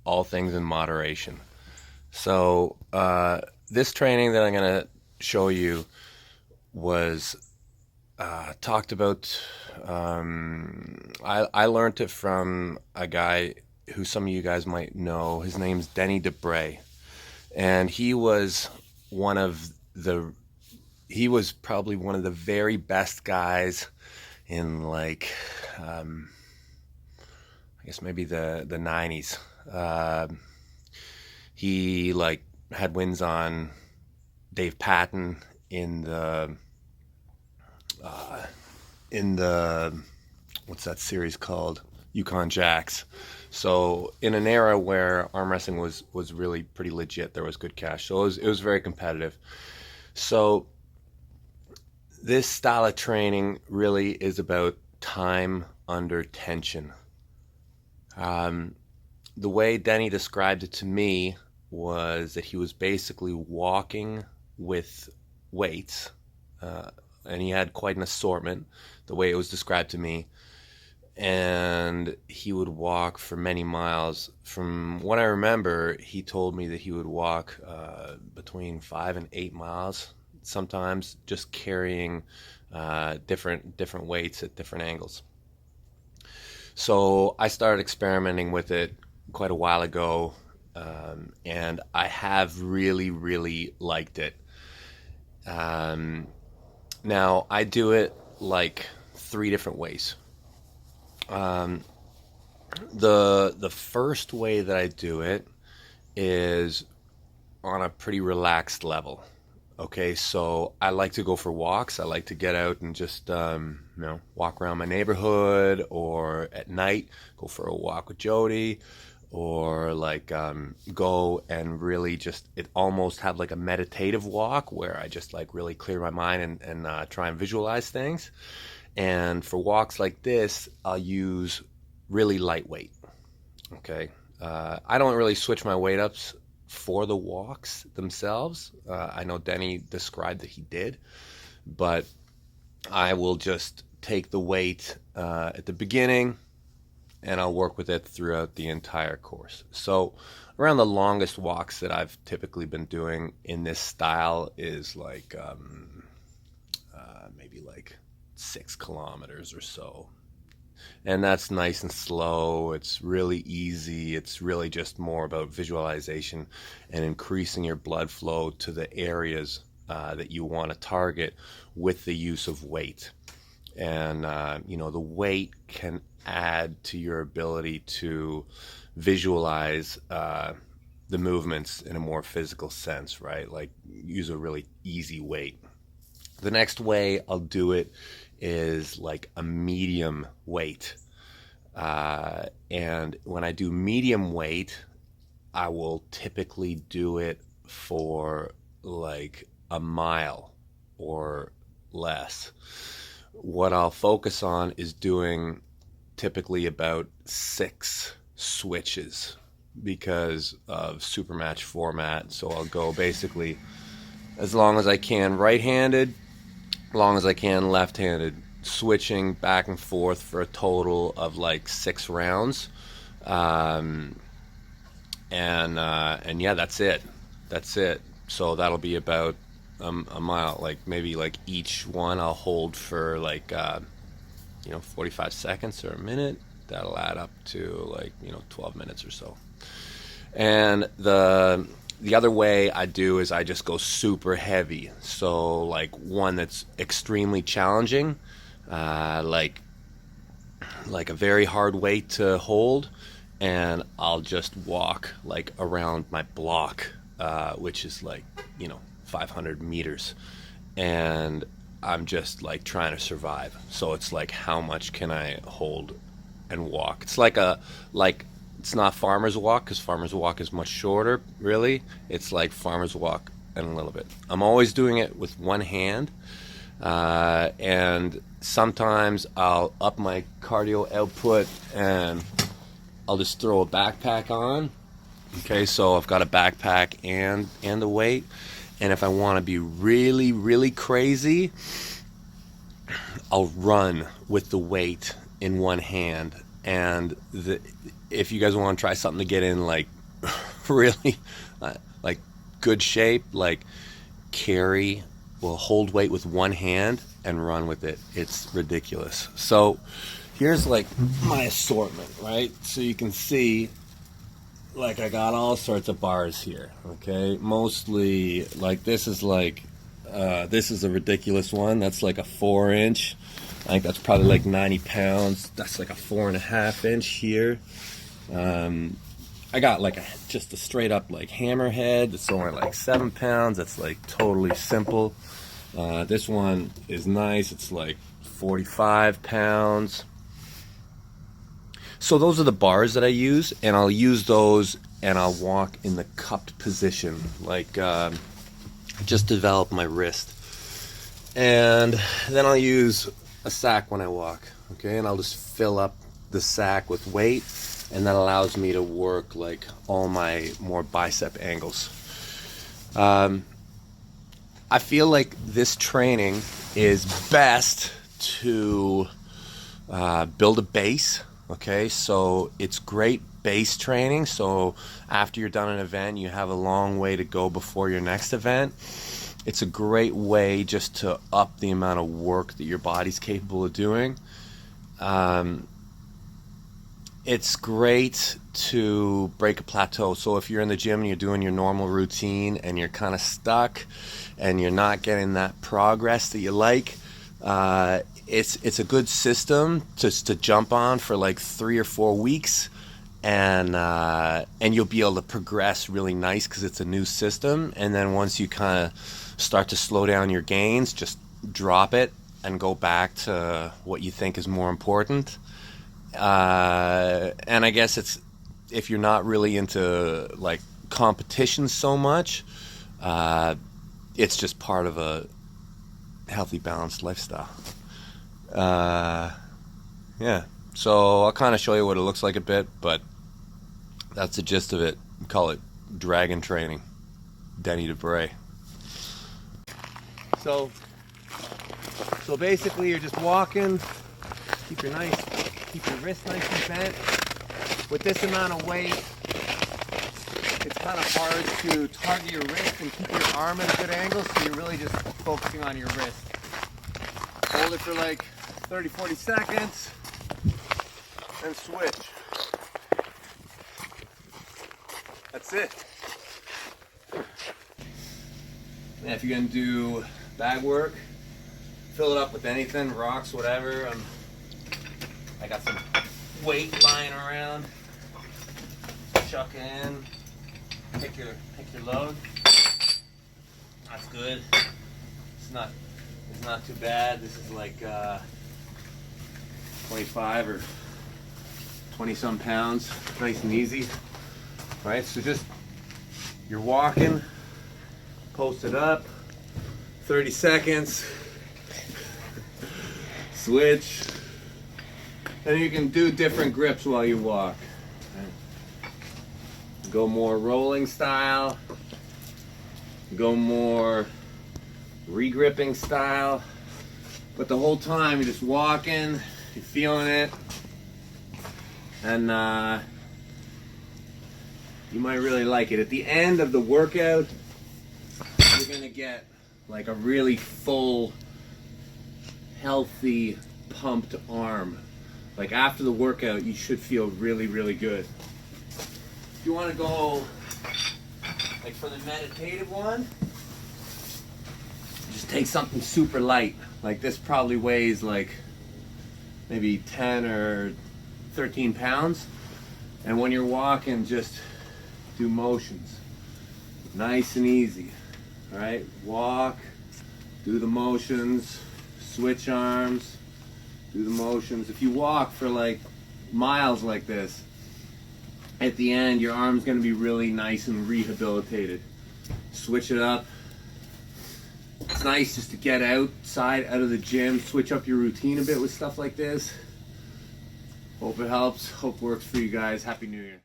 all things in moderation. So this training that I'm going to show you was talked about. I learned it from a guy who some of you guys might know. His name's Denny DeBray, and one of the he was probably one of the very best guys in I guess maybe the 90s. He had wins on Dave Patton in the what's that series called? Yukon Jacks. So in an era where arm wrestling was really pretty legit, there was good cash. So it was very competitive. So this style of training really is about time under tension. The way Denny described it to me was that he was basically walking with weights, and he had quite an assortment, the way it was described to me. And he would walk for many miles. From what I remember, he told me that he would walk between 5 and 8 miles sometimes, just carrying different weights at different angles. So I started experimenting with it quite a while ago, and I have really, really liked it. Now, I do it like 3 different ways. The first way that I do it is on a pretty relaxed level. Okay, so I like to go for walks. I like to get out and just walk around my neighborhood, or at night go for a walk with Jody, or go and really just almost have like a meditative walk where I just really clear my mind and try and visualize things. And for walks like this, I'll use really lightweight. Okay, I don't really switch my weight ups for the walks themselves. I know Denny described that he did, but I will just take the weight at the beginning, and I'll work with it throughout the entire course. So around the longest walks that I've typically been doing in this style is maybe 6 kilometers or so. And that's nice and slow. It's really easy. It's really just more about visualization and increasing your blood flow to the areas that you want to target with the use of weight. And, the weight can add to your ability to visualize the movements in a more physical sense, right? Like use a really easy weight. The next way I'll do it is like a medium weight. And when I do medium weight, I will typically do it for like a mile or less. What I'll focus on is doing typically about 6 switches because of supermatch format. So I'll go basically as long as I can right-handed, as long as I can left-handed, switching back and forth for a total of 6 rounds. And yeah, that's it. So that'll be about a mile. Maybe each one I'll hold for 45 seconds or a minute. That'll add up to 12 minutes or so. And the other way I do is I just go super heavy. So one that's extremely challenging, like a very hard weight to hold, and I'll just walk around my block, which is 500 meters, and I'm just trying to survive. So it's how much can I hold and walk? It's it's not farmer's walk, because farmer's walk is much shorter, really. It's like farmer's walk and a little bit. I'm always doing it with one hand, and sometimes I'll up my cardio output and I'll just throw a backpack on. Okay, so I've got a backpack and the weight. And if I want to be really, really crazy, I'll run with the weight in one hand. And if you guys want to try something to get in really like good shape, like carry, will hold weight with one hand and run with it. It's ridiculous. So here's like my assortment, right? So you can see like I got all sorts of bars here, okay? Mostly like this is a ridiculous one. That's like a 4-inch. I think that's probably like 90 pounds. That's like a 4.5-inch here. I got like just a straight up like hammerhead. That's only like 7 pounds. That's like totally simple. This one is nice. It's like 45 pounds. So those are the bars that I use, and I'll use those and I'll walk in the cupped position, like just develop my wrist. And then I'll use a sack when I walk, okay? And I'll just fill up the sack with weight, and that allows me to work like all my more bicep angles. I feel like this training is best to build a base. Okay, so it's great base training. So after you're done an event, you have a long way to go before your next event. It's a great way just to up the amount of work that your body's capable of doing. It's great to break a plateau. So if you're in the gym and you're doing your normal routine and you're kind of stuck and you're not getting that progress that you like, it's a good system just to jump on for like 3 or 4 weeks, and you'll be able to progress really nice because it's a new system. And then once you kind of start to slow down your gains, just drop it and go back to what you think is more important. And I guess it's, if you're not really into like competition so much, it's just part of a healthy, balanced lifestyle. Yeah, so I'll kind of show you what it looks like a bit, but that's the gist of it. We call it dragon training. Denny DeBray. So basically you're just walking, keep your wrist nice and bent. With this amount of weight, it's kind of hard to target your wrist and keep your arm at a good angle, so you're really just focusing on your wrist. Hold it for like 30-40 seconds and switch. That's it. And if you're gonna do bag work, fill it up with anything, rocks, whatever. I got some weight lying around. Chuck in. Pick your load. That's good. It's not too bad. This is like 25 or 20 some pounds. Nice and easy. Right? So just, you're walking, post it up, 30 seconds, switch, and you can do different grips while you walk. Go more rolling style, go more regripping style, but the whole time you're just walking, you're feeling it, and you might really like it. At the end of the workout, you're gonna get like a really full, healthy, pumped arm. Like after the workout, you should feel really, really good. If you want to go like for the meditative one, just take something super light. Like this probably weighs like maybe 10 or 13 pounds. And when you're walking, just do motions. Nice and easy. All right, walk, do the motions, switch arms, do the motions. If you walk for like miles like this, at the end, your arm's gonna be really nice and rehabilitated. Switch it up. It's nice just to get outside, out of the gym, switch up your routine a bit with stuff like this. Hope it helps. Hope it works for you guys. Happy New Year.